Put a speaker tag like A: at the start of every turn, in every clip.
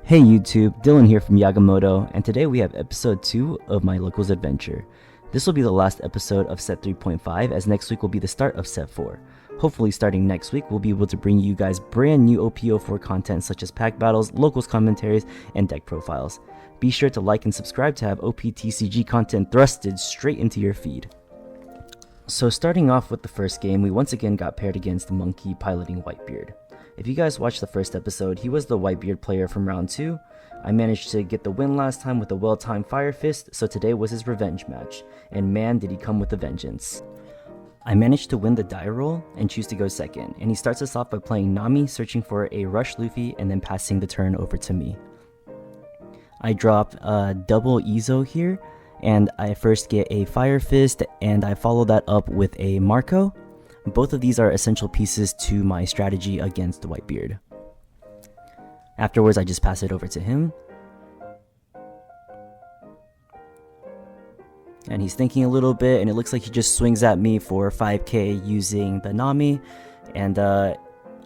A: Hey YouTube, Dylan here from Yagamoto, and today we have episode 2 of my Locals Adventure. This will be the last episode of set 3.5, as next week will be the start of set 4. Hopefully starting next week, we'll be able to bring you guys brand new OP04 content such as pack battles, locals commentaries, and deck profiles. Be sure to like and subscribe to have OPTCG content thrusted straight into your feed. So starting off with the first game, we once again got paired against the Monkey piloting Whitebeard. If you guys watched the first episode, he was the Whitebeard player from round 2. I managed to get the win last time with a well-timed Fire Fist, so today was his revenge match, and man did he come with a vengeance. I managed to win the die roll and choose to go second, and he starts us off by playing Nami, searching for a Rush Luffy, and then passing the turn over to me. I drop a double Izo here, and I first get a Fire Fist, and I follow that up with a Marco. Both of these are essential pieces to my strategy against Whitebeard. Afterwards, I just pass it over to him. And he's thinking a little bit, and it looks like he just swings at me for 5k using the Nami. And I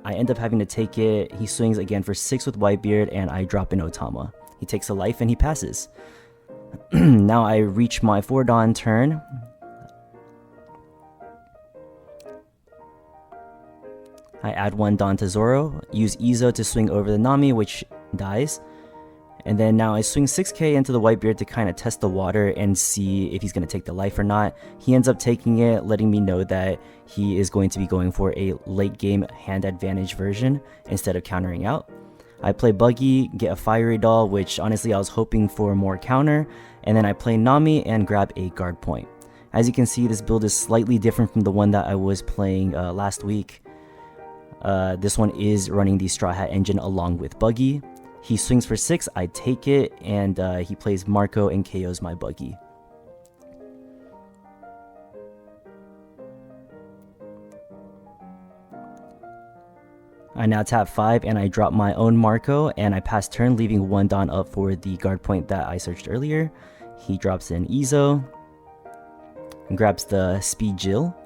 A: end up having to take it. He swings again for 6 with Whitebeard, and I drop an Otama. He takes a life, and he passes. Now I reach my 4 Dawn turn. I add 1 Dawn to Zoro, use Izo to swing over the Nami, which dies. And then now I swing 6k into the Whitebeard to kind of test the water and see if he's going to take the life or not. He ends up taking it, letting me know that he is going to be going for a late game hand advantage version instead of countering out. I play Buggy, get a Fiery Doll, which honestly I was hoping for more counter. And then I play Nami and grab a guard point. As you can see, this build is slightly different from the one that I was playing last week. This one is running the Straw Hat engine along with Buggy. He swings for 6, I take it, and he plays Marco and KOs my Buggy. I now tap 5 and I drop my own Marco, and I pass turn, leaving 1 Dawn up for the guard point that I searched earlier. He drops in Izo and grabs the Speed Jill.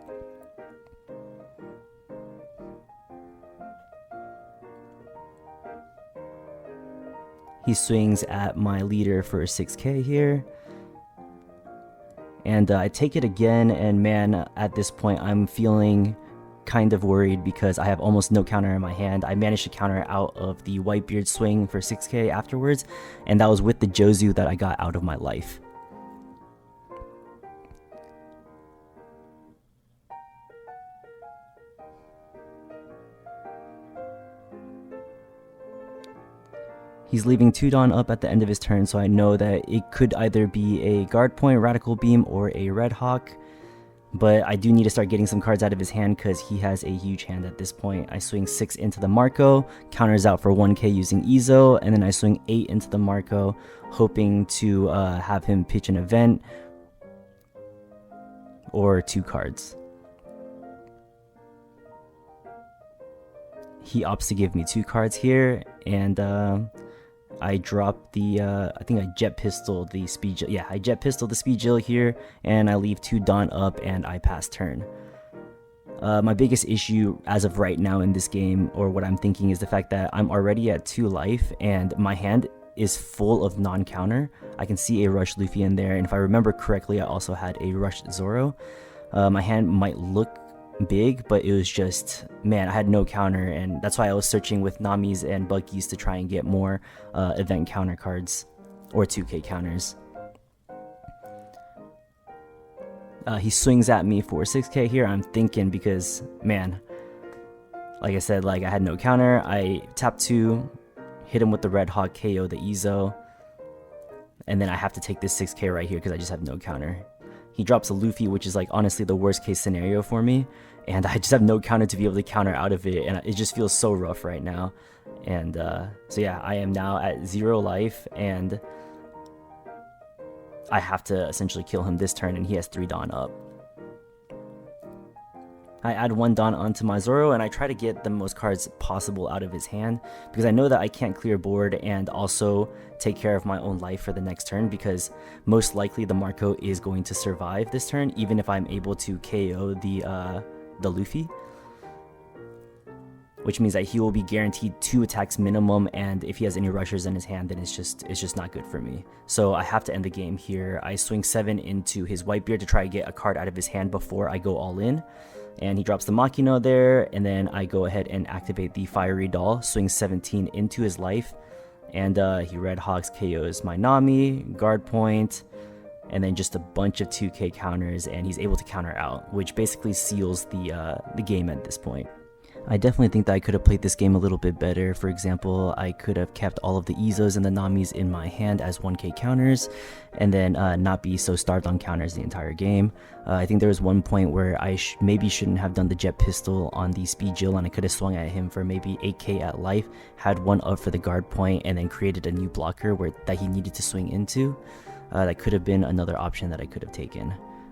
A: He swings at my leader for 6k here. And I take it again, and man, at this point I'm feeling kind of worried because I have almost no counter in my hand. I managed to counter out of the Whitebeard swing for 6k afterwards, and that was with the Jozu that I got out of my life. He's leaving 2 Dawn up at the end of his turn, so I know that it could either be a guard point, Radical Beam, or a Red Hawk. But I do need to start getting some cards out of his hand because he has a huge hand at this point. I swing 6 into the Marco, counters out for 1k using Izo, and then I swing 8 into the Marco, hoping to have him pitch an event or 2 cards. He opts to give me 2 cards here, and I drop the, I think I Jet Pistol the Speed Jill. Yeah, I Jet Pistol the Speed Jill here, and I leave 2 Dawn up, and I pass turn. My biggest issue as of right now in this game, or what I'm thinking, is the fact that I'm already at 2 life, and my hand is full of non-counter. I can see a Rush Luffy in there, and if I remember correctly, I also had a Rush Zoro. My hand might look big, but it was just, man, I had no counter, and that's why I was searching with Namis and Buggies to try and get more event counter cards or 2k counters. He swings at me for 6k here. I'm thinking, because man, like I said, like I had no counter. I tap 2, hit him with the Red Hawk, KO the Izo, and then I have to take this 6k right here because I just have no counter. He drops a Luffy, which is like honestly the worst case scenario for me, and I just have no counter to be able to counter out of it, and it just feels so rough right now. And so yeah, I am now at 0 life, and I have to essentially kill him this turn, and he has 3 Dawn up. I add 1 Dawn onto my Zoro, and I try to get the most cards possible out of his hand, because I know that I can't clear board and also take care of my own life for the next turn, because most likely the Marco is going to survive this turn, even if I'm able to KO the Luffy. which means that he will be guaranteed 2 attacks minimum, and if he has any rushers in his hand, then it's just not good for me. So I have to end the game here. I swing 7 into his Whitebeard to try to get a card out of his hand before I go all in, and he drops the Machina there, and then I go ahead and activate the Fiery Doll, swing 17 into his life, and he Red Hawks KOs my Nami, guard point, and then just a bunch of 2k counters, and he's able to counter out, which basically seals the game at this point. I definitely think that I could have played this game a little bit better. For example, I could have kept all of the Izos and the Namis in my hand as 1k counters, and then not be so starved on counters the entire game. I think there was one point where I maybe shouldn't have done the Jet Pistol on the Speed Jill, and I could have swung at him for maybe 8k at life, had one up for the guard point, and then created a new blocker that he needed to swing into. That could have been another option that I could have taken.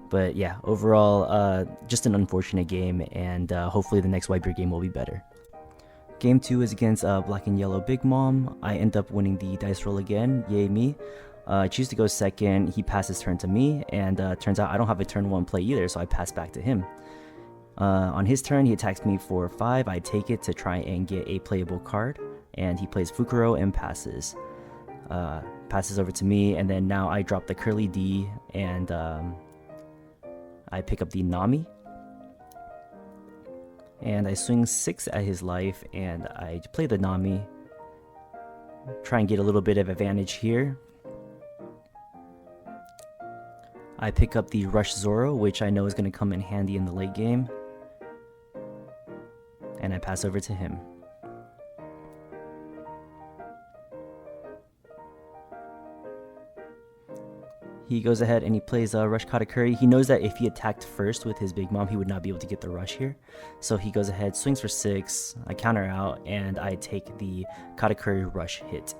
A: But yeah, overall, just an unfortunate game, and hopefully the next Whitebeard game will be better. Game 2 is against Black and Yellow Big Mom. I end up winning the dice roll again, yay me. I choose to go second, he passes turn to me, and turns out I don't have a turn 1 play either, so I pass back to him. On his turn, he attacks me for 5, I take it to try and get a playable card, and he plays Fukuro and passes. Passes over to me, and then now I drop the Curly D, and I pick up the Nami, and I swing 6 at his life, and I play the Nami, try and get a little bit of advantage here. I pick up the Rush Zoro, which I know is going to come in handy in the late game, and I pass over to him. He goes ahead and he plays Rush Katakuri. He knows that if he attacked first with his Big Mom, he would not be able to get the rush here. So he goes ahead, swings for 6, I counter out, and I take the Katakuri rush hit.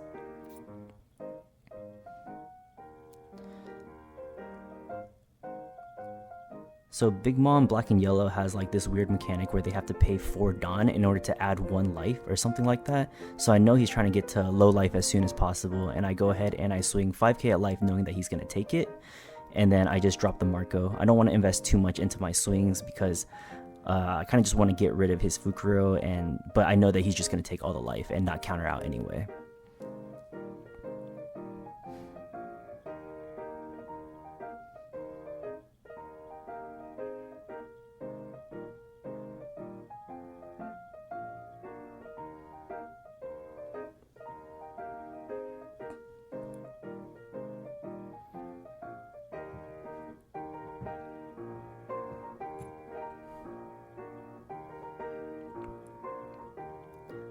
A: So Big Mom, Black and Yellow has like this weird mechanic where they have to pay 4 Dawn in order to add 1 life or something like that. So I know he's trying to get to low life as soon as possible, and I go ahead and I swing 5k at life knowing that he's going to take it. And then I just drop the Marco. I don't want to invest too much into my swings because I kind of just want to get rid of his Fukuro, but I know that he's just going to take all the life and not counter out anyway.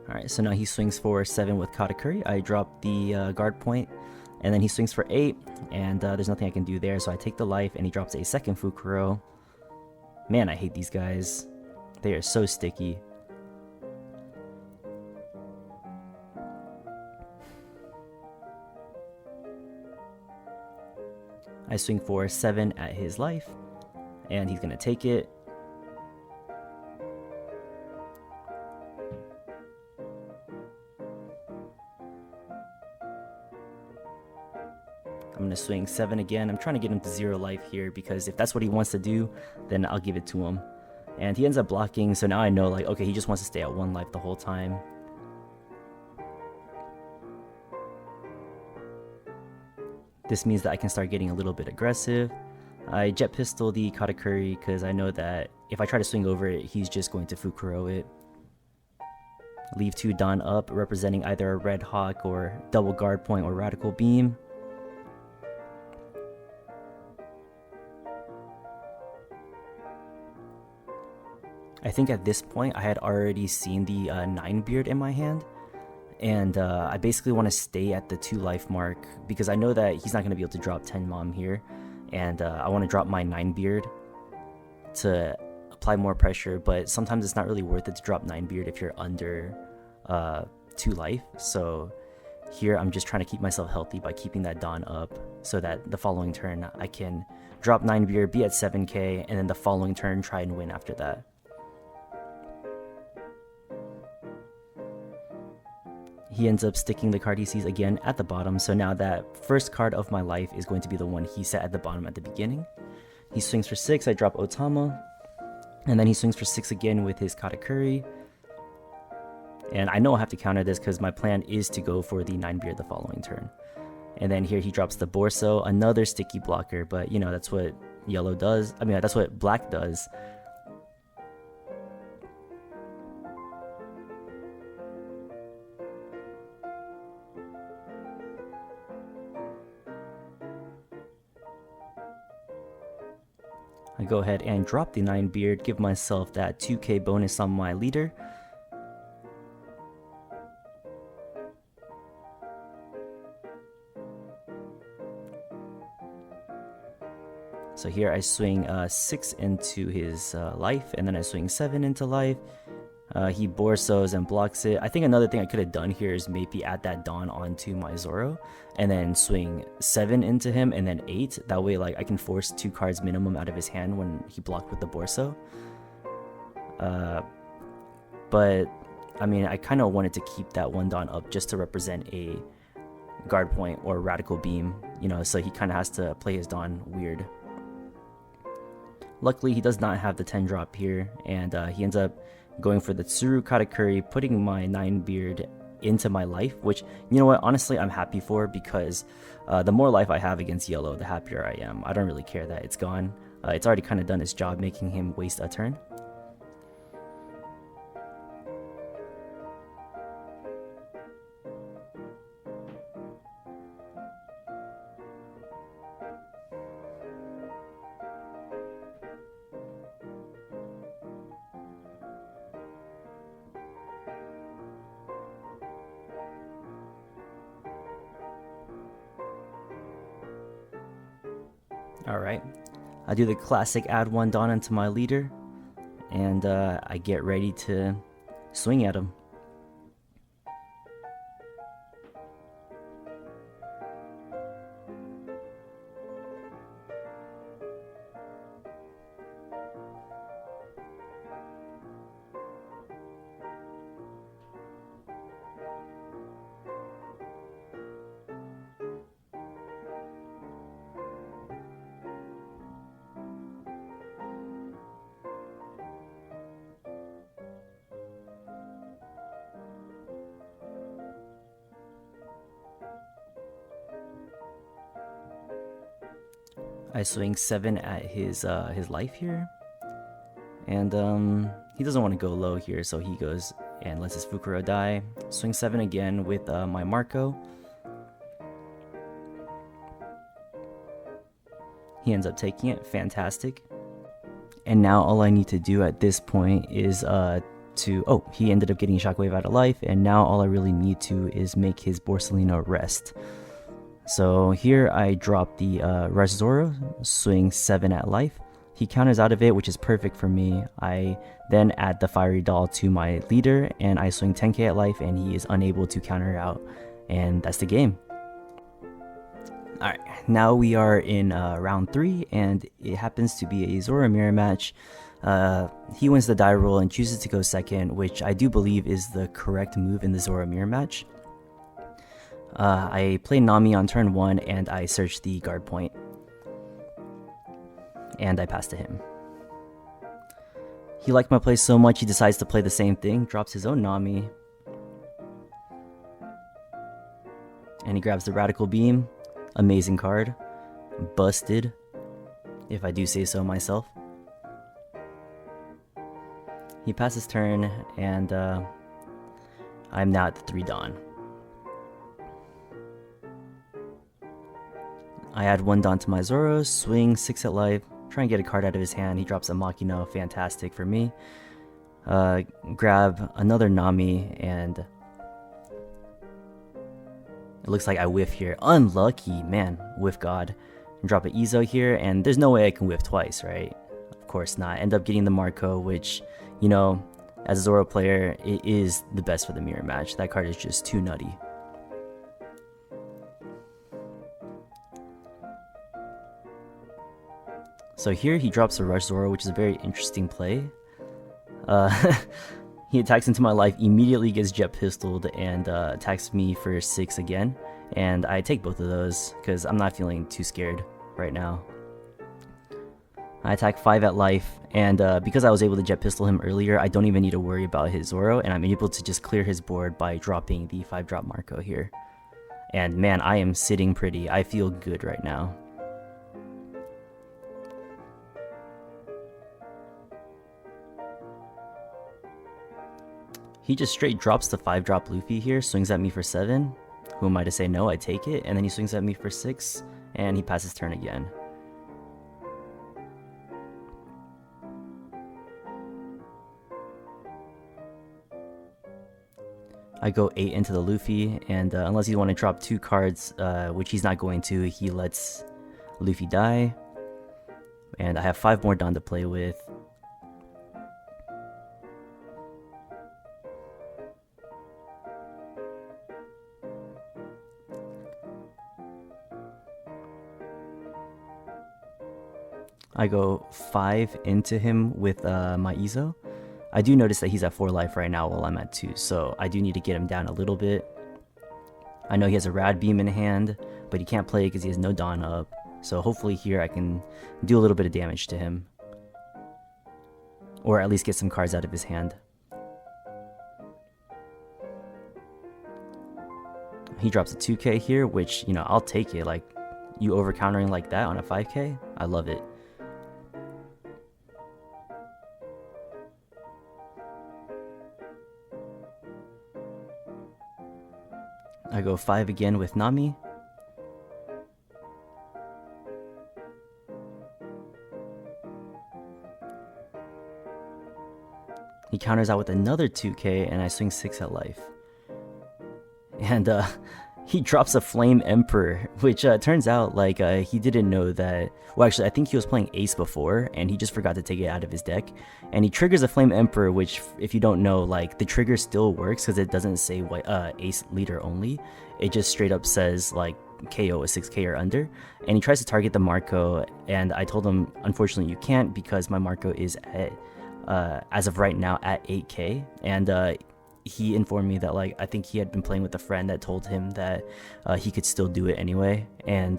A: Alright, so now he swings for 7 with Katakuri. I drop the guard point, and then he swings for 8, and there's nothing I can do there, so I take the life, and he drops a second Fukuro. Man, I hate these guys. They are so sticky. I swing for 7 at his life, and he's going to take it. I'm going to swing 7 again. I'm trying to get him to 0 life here because if that's what he wants to do, then I'll give it to him. And he ends up blocking, so now I know, like, okay, he just wants to stay at 1 life the whole time. This means that I can start getting a little bit aggressive. I Jet Pistol the Katakuri because I know that if I try to swing over it, he's just going to Fukuro it. Leave 2 Dawn up, representing either a Red Hawk or double guard point or Radical Beam. I think at this point I had already seen the 9-beard in my hand, and I basically want to stay at the 2 life mark because I know that he's not going to be able to drop 10 Mom here, and I want to drop my 9-beard to apply more pressure, but sometimes it's not really worth it to drop 9-beard if you're under 2 life. So here I'm just trying to keep myself healthy by keeping that Dawn up so that the following turn I can drop 9-beard, be at 7k, and then the following turn try and win after that. He ends up sticking the card he sees again at the bottom, so now that first card of my life is going to be the one he set at the bottom at the beginning. He swings for 6, I drop Otama, and then he swings for 6 again with his Katakuri. And I know I'll have to counter this because my plan is to go for the 9 beard the following turn. And then here he drops the Borso, another sticky blocker, but you know, that's what yellow does. I mean, that's what black does. I go ahead and drop the 9 beard, give myself that 2k bonus on my leader. So here I swing 6 into his life, and then I swing 7 into life. He Borsos and blocks it. I think another thing I could have done here is maybe add that Dawn onto my Zoro, and then swing 7 into him, and then 8. That way, like, I can force 2 cards minimum out of his hand when he blocked with the Borso. But, I mean, I kind of wanted to keep that 1 Dawn up just to represent a guard point or radical beam, you know, so he kind of has to play his Dawn weird. Luckily, he does not have the 10 drop here, and he ends up going for the Tsuru Katakuri, putting my 9 beard into my life, which, you know what, honestly, I'm happy for, because the more life I have against yellow, the happier I am. I don't really care that it's gone. It's already kind of done its job, making him waste a turn. Alright, I do the classic add 1 Dawn into my leader, and I get ready to swing at him. I swing 7 at his life here, and he doesn't want to go low here, so he goes and lets his Fukuro die. Swing 7 again with my Marco. He ends up taking it. Fantastic. And now all I need to do at this point is he ended up getting Shockwave out of life, and now all I really need to is make his Borsalino rest. So here I drop the Rush Zoro, swing 7 at life. He counters out of it, which is perfect for me. I then add the Fiery Doll to my leader, and I swing 10k at life, and he is unable to counter out, and that's the game. Alright, now we are in round 3, and it happens to be a Zoro mirror match. He wins the die roll and chooses to go second, which I do believe is the correct move in the Zoro mirror match. I play Nami on turn 1, and I search the guard point, and I pass to him. He liked my play so much he decides to play the same thing, drops his own Nami, and he grabs the Radical Beam. Amazing card. Busted, if I do say so myself. He passes turn, and I'm now at the 3 Dawn. I add 1 Dawn to my Zoro, swing 6 at life, try and get a card out of his hand. He drops a Makino, fantastic for me. Grab another Nami, and it looks like I whiff here. Unlucky, man, whiff god. And drop an Izo here, and there's no way I can whiff twice, right? Of course not. End up getting the Marco, which, you know, as a Zoro player, it is the best for the mirror match. That card is just too nutty. So here he drops a Rush Zoro, which is a very interesting play. He attacks into my life, immediately gets jet pistoled, and attacks me for 6 again. And I take both of those because I'm not feeling too scared right now. I attack 5 at life, and because I was able to jet pistol him earlier, I don't even need to worry about his Zoro, and I'm able to just clear his board by dropping the 5-drop Marco here. And man, I am sitting pretty. I feel good right now. He just straight drops the 5-drop Luffy here, swings at me for 7. Who am I to say no? I take it, and then he swings at me for 6, and he passes turn again. I go 8 into the Luffy, and unless you want to drop 2 cards, which he's not going to, he lets Luffy die. And I have 5 more Dawn to play with. I go 5 into him with my Izo. I do notice that he's at 4 life right now while I'm at 2, so I do need to get him down a little bit. I know he has a Rad Beam in hand, but he can't play because he has no Dawn up, so hopefully here I can do a little bit of damage to him. Or at least get some cards out of his hand. He drops a 2k here, which, you know, I'll take it. Like, you over countering like that on a 5k? I love it. I go 5 again with Nami. He counters out with another 2k, and I swing 6 at life. And he drops a Flame Emperor, which turns out like he didn't know that. Well, actually, I think he was playing Ace before, and he just forgot to take it out of his deck. And he triggers a Flame Emperor, which, if you don't know, like the trigger still works because it doesn't say what Ace leader only. It just straight up says like KO a 6k or under. And he tries to target the Marco, and I told him, unfortunately, you can't because my Marco is at as of right now at 8k, and he informed me that like I think he had been playing with a friend that told him that he could still do it anyway, and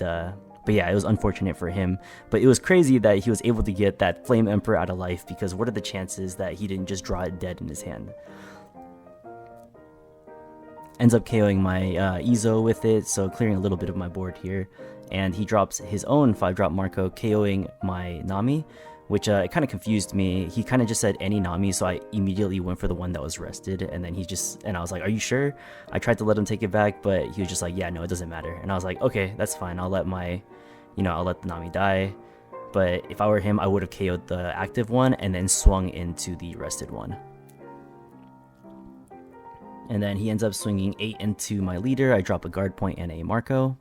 A: but yeah, it was unfortunate for him, but it was crazy that he was able to get that Flame Emperor out of life, because what are the chances that he didn't just draw it dead in his hand? Ends up KOing my Izo with it, so clearing a little bit of my board here, and he drops his own 5-drop Marco, KOing my Nami, which it kind of confused me. He kind of just said any Nami, so I immediately went for the one that was rested, and then I was like, are you sure? I tried to let him take it back, but he was just like, yeah, no, it doesn't matter. And I was like, okay, that's fine, I'll let the Nami die. But if I were him, I would have KO'd the active one and then swung into the rested one. And then he ends up swinging 8 into my leader. I drop a guard point and a Marco.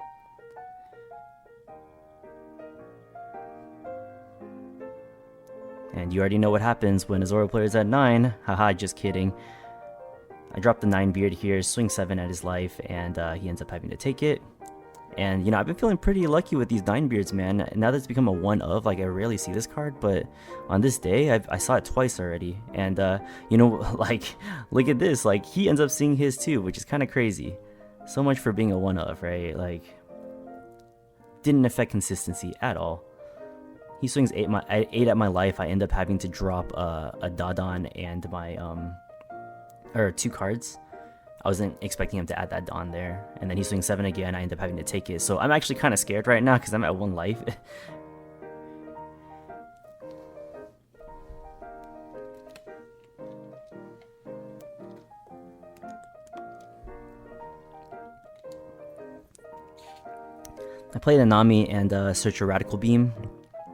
A: And you already know what happens when a Zoro player is at 9. Haha, just kidding. I drop the 9 beard here, swing 7 at his life, and he ends up having to take it. And, you know, I've been feeling pretty lucky with these 9 beards, man. Now that it's become a 1 of, like, I rarely see this card, but on this day, I saw it twice already. And, you know, like, look at this. Like, he ends up seeing his too, which is kind of crazy. So much for being a 1 of, right? Like, didn't affect consistency at all. He swings 8 at my life. I end up having to drop a Dodon and my, or 2 cards. I wasn't expecting him to add that Dawn there. And then he swings 7 again. I end up having to take it. So I'm actually kind of scared right now because I'm at 1 life. I played a Nami and search a Radical Beam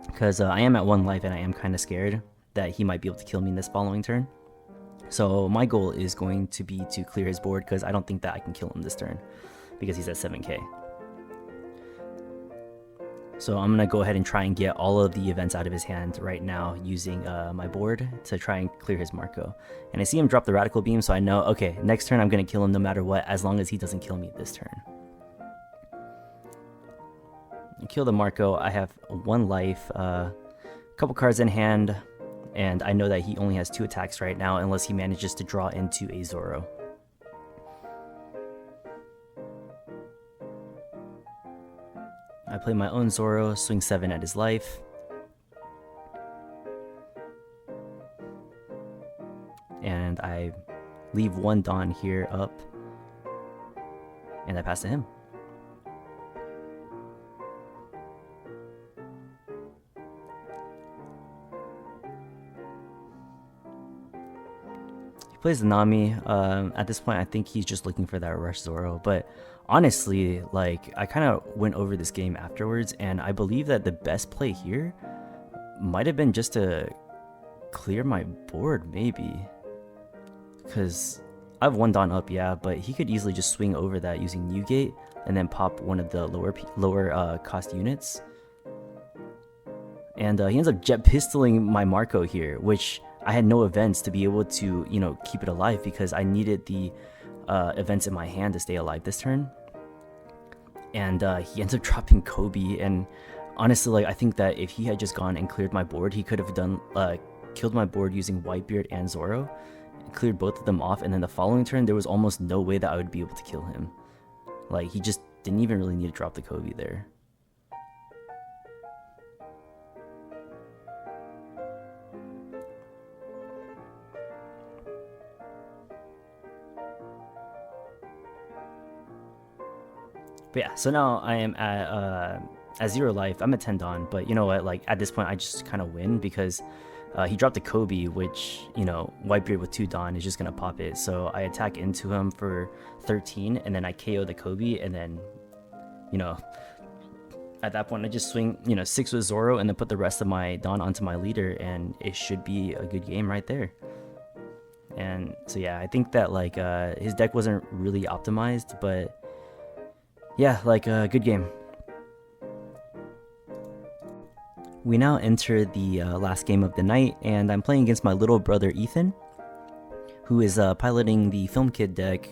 A: because I am at 1 life and I am kind of scared that he might be able to kill me in this following turn. So my goal is going to be to clear his board because I don't think that I can kill him this turn because he's at 7k. So I'm going to go ahead and try and get all of the events out of his hand right now using my board to try and clear his Marco. And I see him drop the Radical Beam, so I know, okay, next turn I'm going to kill him no matter what, as long as he doesn't kill me this turn. I kill the Marco. I have 1 life, a couple cards in hand, and I know that he only has 2 attacks right now unless he manages to draw into a Zoro. I play my own Zoro, swing 7 at his life. and I leave one Dawn here up, and I pass to him. He plays the Nami. At this point, I think he's just looking for that rush Zoro, but honestly, like, I kind of went over this game afterwards, and I believe that the best play here might have been just to clear my board, maybe, because I have one Dawn up, yeah, but he could easily just swing over that using Newgate and then pop one of the lower cost units, and he ends up jet pistoling my Marco here, which I had no events to be able to, you know, keep it alive because I needed the events in my hand to stay alive this turn. And he ends up dropping Kobe, and honestly, like, I think that if he had just gone and cleared my board, he could have done killed my board using Whitebeard and Zoro, cleared both of them off, and then the following turn there was almost no way that I would be able to kill him. Like, he just didn't even really need to drop the Kobe there. But yeah, so now I am at 0 life. I'm at 10 Dawn, but you know what? Like, at this point, I just kind of win because he dropped the Kobe, which, you know, Whitebeard with 2 Dawn is just gonna pop it. So I attack into him for 13, and then I KO the Kobe, and then, you know, at that point I just swing, you know, 6 with Zoro, and then put the rest of my Dawn onto my leader, and it should be a good game right there. And so yeah, I think that like his deck wasn't really optimized, but yeah, like a good game. We now enter the last game of the night, and I'm playing against my little brother Ethan, who is piloting the Film Kid deck.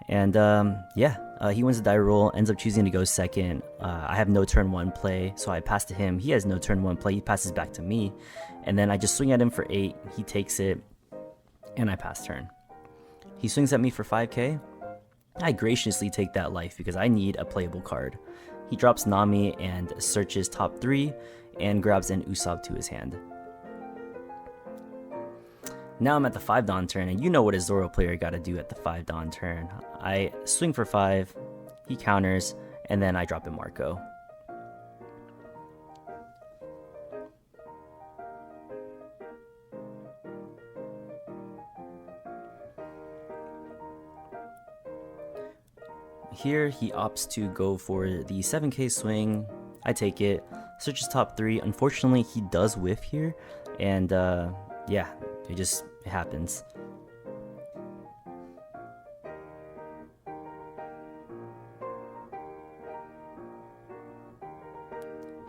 A: And yeah, he wins the die roll, ends up choosing to go second. I have no turn 1 play, so I pass to him. He has no turn 1 play, he passes back to me. And then I just swing at him for 8, he takes it, and I pass turn. He swings at me for 5k. I graciously take that life because I need a playable card. He drops Nami and searches top 3 and grabs an Usopp to his hand. Now I'm at the 5 Dawn turn, and you know what a Zoro player gotta do at the 5 Dawn turn. I swing for 5, he counters, and then I drop in Marco. Here he opts to go for the 7k swing. I take it, searches top 3. Unfortunately, he does whiff here, and yeah, it happens.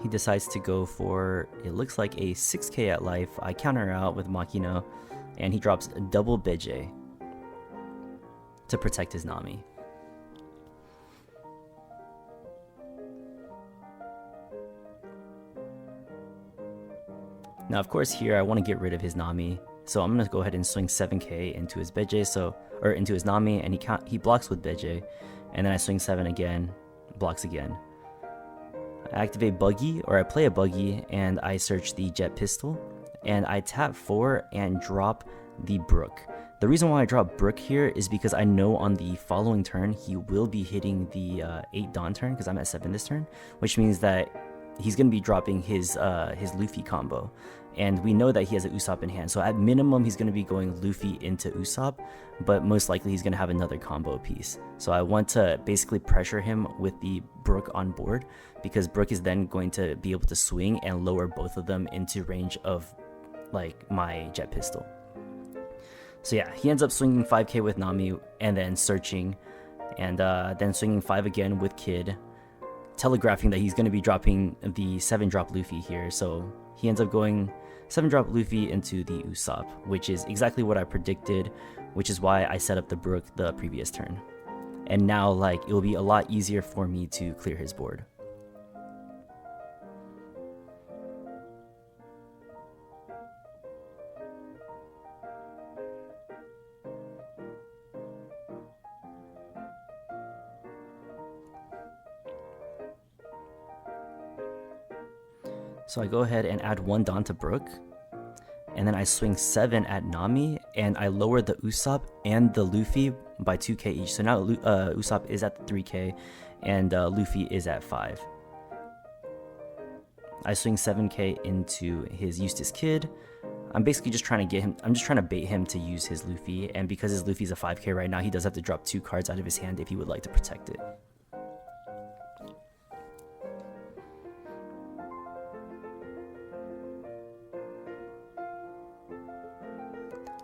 A: He decides to go for, it looks like a 6k at life. I counter out with Makino, and he drops a double Beje to protect his Nami. Now, of course, here I want to get rid of his Nami, so I'm gonna go ahead and swing 7k into his Beje, or into his Nami, and he blocks with Beje, and then I swing 7 again, blocks again. I activate Buggy, or I play a Buggy, and I search the Jet Pistol, and I tap 4 and drop the Brook. The reason why I drop Brook here is because I know on the following turn he will be hitting the 8 Dawn turn, because I'm at 7 this turn, which means that he's going to be dropping his Luffy combo, and we know that he has an Usopp in hand, so at minimum he's going to be going Luffy into Usopp, but most likely he's going to have another combo piece. So I want to basically pressure him with the Brook on board, because Brook is then going to be able to swing and lower both of them into range of like my Jet Pistol. So yeah, he ends up swinging 5k with Nami and then searching, and then swinging 5 again with Kid, telegraphing that he's going to be dropping the 7-drop Luffy here. So he ends up going 7-drop Luffy into the Usopp, which is exactly what I predicted, which is why I set up the Brook the previous turn. And now, like, it will be a lot easier for me to clear his board. So I go ahead and add 1 Dawn to Brook, and then I swing 7 at Nami, and I lower the Usopp and the Luffy by 2k each. So now Usopp is at 3k, and Luffy is at 5. I swing 7k into his Eustace Kid. I'm basically just trying to get him, I'm just trying to bait him to use his Luffy, and because his Luffy's a 5k right now, he does have to drop 2 cards out of his hand if he would like to protect it.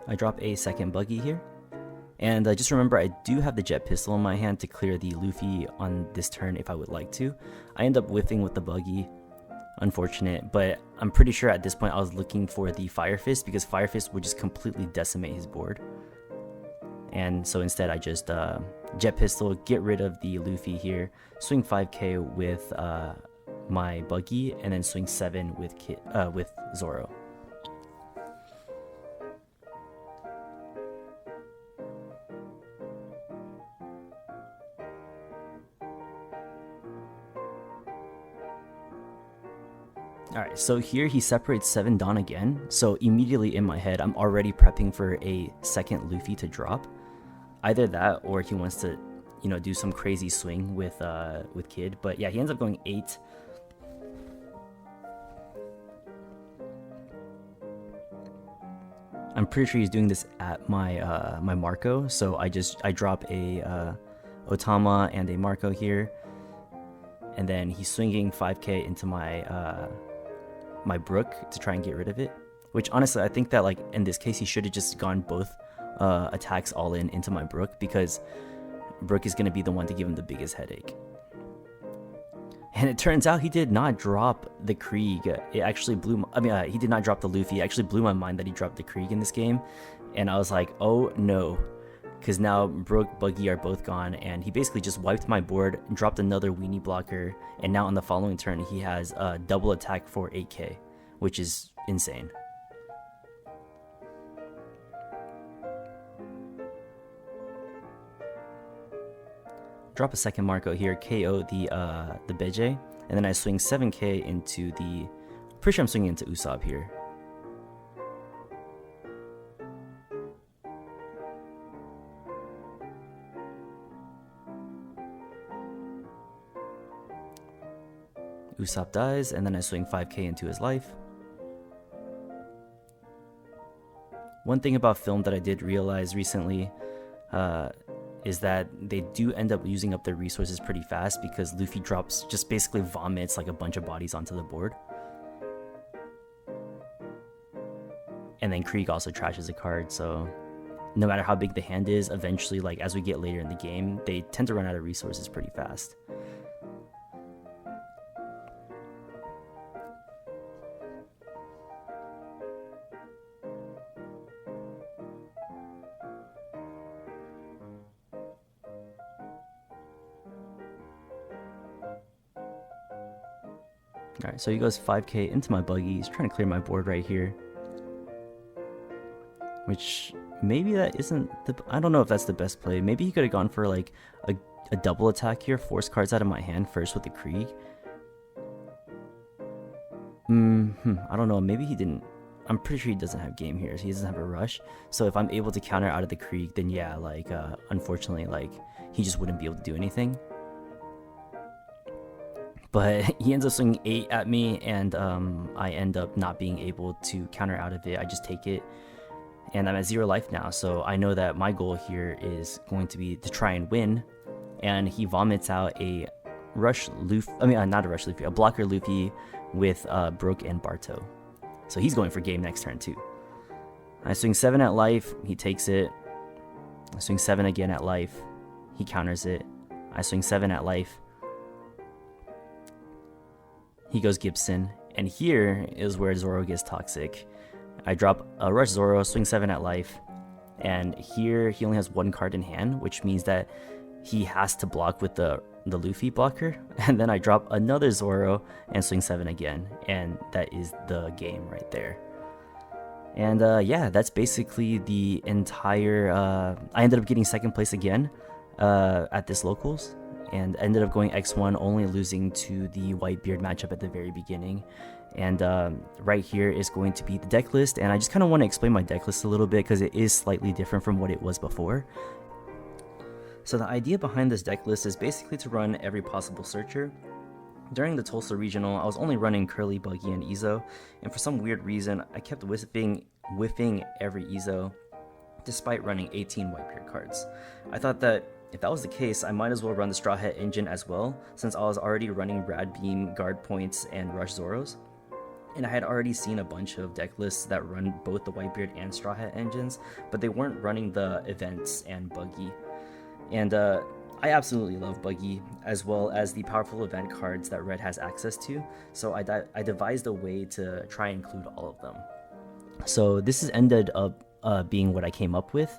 A: I drop a second buggy here, and just remember I do have the jet pistol in my hand to clear the Luffy on this turn if I would like to. I end up whiffing with the buggy, unfortunate, but I'm pretty sure at this point I was looking for the Fire Fist, because Fire Fist would just completely decimate his board. And so instead I just jet pistol, get rid of the Luffy here, swing 5k with my buggy, and then swing 7 with Zoro. Alright, so here he separates 7 Dawn again, so immediately in my head I'm already prepping for a second Luffy to drop. Either that, or he wants to, you know, do some crazy swing with Kid, but yeah, he ends up going 8. I'm pretty sure he's doing this at my my Marco, so I drop a Otama and a Marco here, and then he's swinging 5k into my my Brook to try and get rid of it, which honestly I think that like in this case he should have just gone both attacks all in into my Brook, because Brook is going to be the one to give him the biggest headache. And it turns out he did not drop the Krieg. It actually blew he did not drop the Luffy. It actually blew my mind that he dropped the Krieg in this game, and I was like, oh no, because now Brook, Buggy are both gone, and he basically just wiped my board, dropped another weenie blocker, and now on the following turn he has a double attack for 8k, which is insane. Drop a second Marco here, KO the Beje, and then I swing 7k into the, pretty sure I'm swinging into Usopp here. Usopp dies, and then I swing 5k into his life. One thing about film that I did realize recently is that they do end up using up their resources pretty fast, because Luffy drops, just basically vomits like a bunch of bodies onto the board. And then Krieg also trashes a card, so no matter how big the hand is, eventually, like as we get later in the game, they tend to run out of resources pretty fast. Alright, so he goes 5k into my buggy. He's trying to clear my board right here. Which, maybe that isn't the... I don't know if that's the best play. Maybe he could have gone for like a double attack here. Force cards out of my hand first with the Krieg. I don't know. Maybe he didn't... I'm pretty sure he doesn't have game here. So he doesn't have a rush. So if I'm able to counter out of the Krieg, then yeah, like, unfortunately, like, he just wouldn't be able to do anything. But he ends up swinging 8 at me, and I end up not being able to counter out of it. I just take it, and I'm at 0 life now, so I know that my goal here is going to be to try and win. And he vomits out a rush Luffy, not a rush Luffy, a blocker Luffy with Brook and Barto. So he's going for game next turn too. I swing 7 at life, he takes it. I swing 7 again at life, he counters it. I swing 7 at life. He goes Gibson, and here is where Zoro gets toxic. I drop a rush Zoro, swing 7 at life, and here he only has 1 card in hand, which means that he has to block with the Luffy blocker, and then I drop another Zoro and swing 7 again, and that is the game right there. And yeah, that's basically the entire... I ended up getting 2nd place again at this locals, and ended up going X1, only losing to the Whitebeard matchup at the very beginning. And right here is going to be the deck list, and I just kind of want to explain my deck list a little bit because it is slightly different from what it was before. So the idea behind this deck list is basically to run every possible searcher. During the Tulsa Regional, I was only running Curly, Buggy, and Ezo, and for some weird reason, I kept whiffing every Ezo, despite running 18 Whitebeard cards. I thought that if that was the case, I might as well run the Straw Hat engine as well, since I was already running Rad Beam, Guard Points, and Rush Zoros. And I had already seen a bunch of deck lists that run both the Whitebeard and Straw Hat engines, but they weren't running the events and Buggy. And I absolutely love Buggy, as well as the powerful event cards that Red has access to, so I devised a way to try and include all of them. So this has ended up being what I came up with.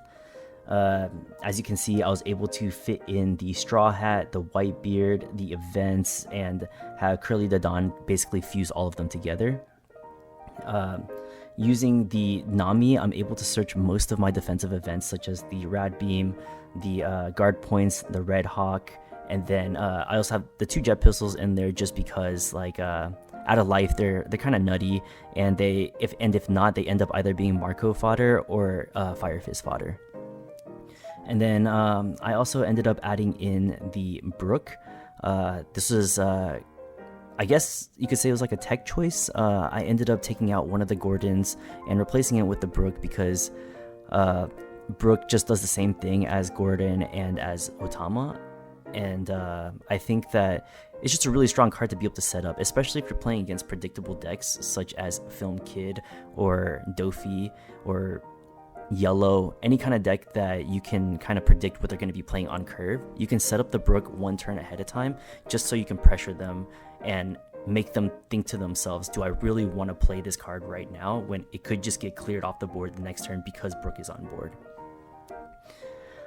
A: As you can see, I was able to fit in the Straw Hat, the Whitebeard, the events, and have Curly the Dawn basically fuse all of them together. Using the Nami, I'm able to search most of my defensive events, such as the Rad Beam, the Guard Points, the Red Hawk, and then I also have the 2 Jet Pistols in there just because, like, out of life, they're kind of nutty, and if not, they end up either being Marco fodder or Fire Fist fodder. And then I also ended up adding in the Brook. This was, I guess you could say it was like a tech choice. I ended up taking out one of the Gordons and replacing it with the Brook because Brook just does the same thing as Gordon and as Otama. And I think that it's just a really strong card to be able to set up, especially if you're playing against predictable decks such as Film Kid or Dofi or Yellow, any kind of deck that you can kind of predict what they're going to be playing on curve. You can set up the Brook one turn ahead of time just so you can pressure them and make them think to themselves, do I really want to play this card right now when it could just get cleared off the board the next turn because Brook is on board.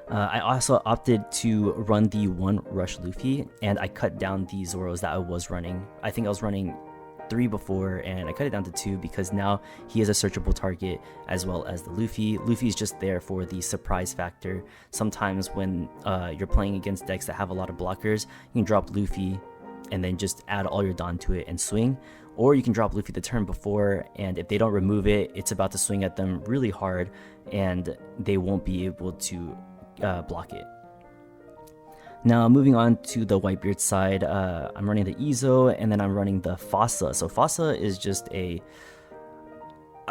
A: I also opted to run the 1 Rush Luffy, and I cut down the Zoros that I was running. I think I was running 3 before, and I cut it down to 2 because now he is a searchable target as well as the Luffy. Luffy is just there for the surprise factor. Sometimes when you're playing against decks that have a lot of blockers, you can drop Luffy and then just add all your Dawn to it and swing. Or you can drop Luffy the turn before, and if they don't remove it, it's about to swing at them really hard, and they won't be able to block it. Now, moving on to the Whitebeard side, I'm running the Ezo, and then I'm running the Fossa. So Fossa is just I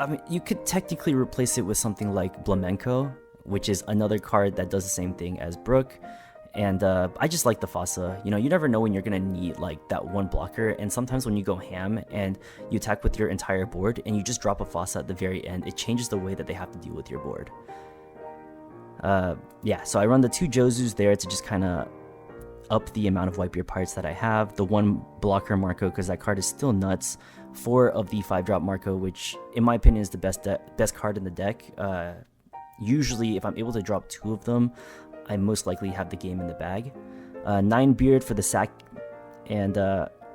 A: mean, you could technically replace it with something like Blamenco, which is another card that does the same thing as Brook. And I just like the Fossa. You know, you never know when you're going to need like that one blocker, and sometimes when you go ham and you attack with your entire board and you just drop a Fossa at the very end, it changes the way that they have to deal with your board. Yeah, so I run the 2 Jozus there to just kind of up the amount of Whitebeard parts that I have. The 1 blocker Marco, because that card is still nuts. 4 of the 5-drop Marco, which in my opinion is the best card in the deck. Usually if I'm able to drop 2 of them, I most likely have the game in the bag. 9 Beard for the sack, and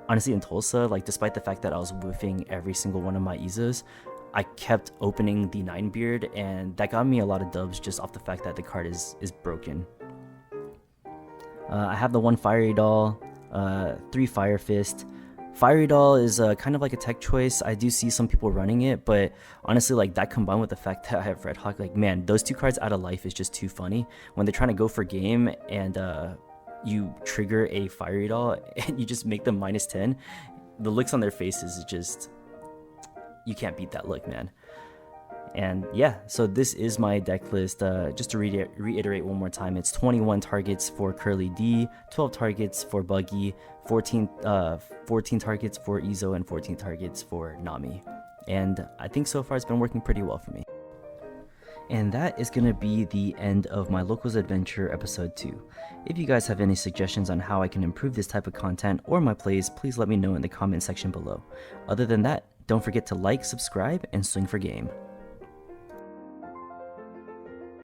A: honestly in Tulsa, like despite the fact that I was whiffing every single one of my Ezos, I kept opening the 9 Beard, and that got me a lot of dubs just off the fact that the card is broken. I have the 1 Fiery Doll, 3 Fire Fist. Fiery Doll is kind of like a tech choice. I do see some people running it, but honestly, like that combined with the fact that I have Red Hawk, like man, those 2 cards out of life is just too funny. When they're trying to go for game and you trigger a Fiery Doll and you just make them -10, the looks on their faces is just, you can't beat that look, man. And yeah, so this is my deck list. Just to reiterate one more time, it's 21 targets for Curly D, 12 targets for Buggy, 14 targets for Ezo, and 14 targets for Nami. And I think so far it's been working pretty well for me. And that is going to be the end of my Locals Adventure episode 2. If you guys have any suggestions on how I can improve this type of content or my plays, please let me know in the comment section below. Other than that, don't forget to like, subscribe, and swing for game.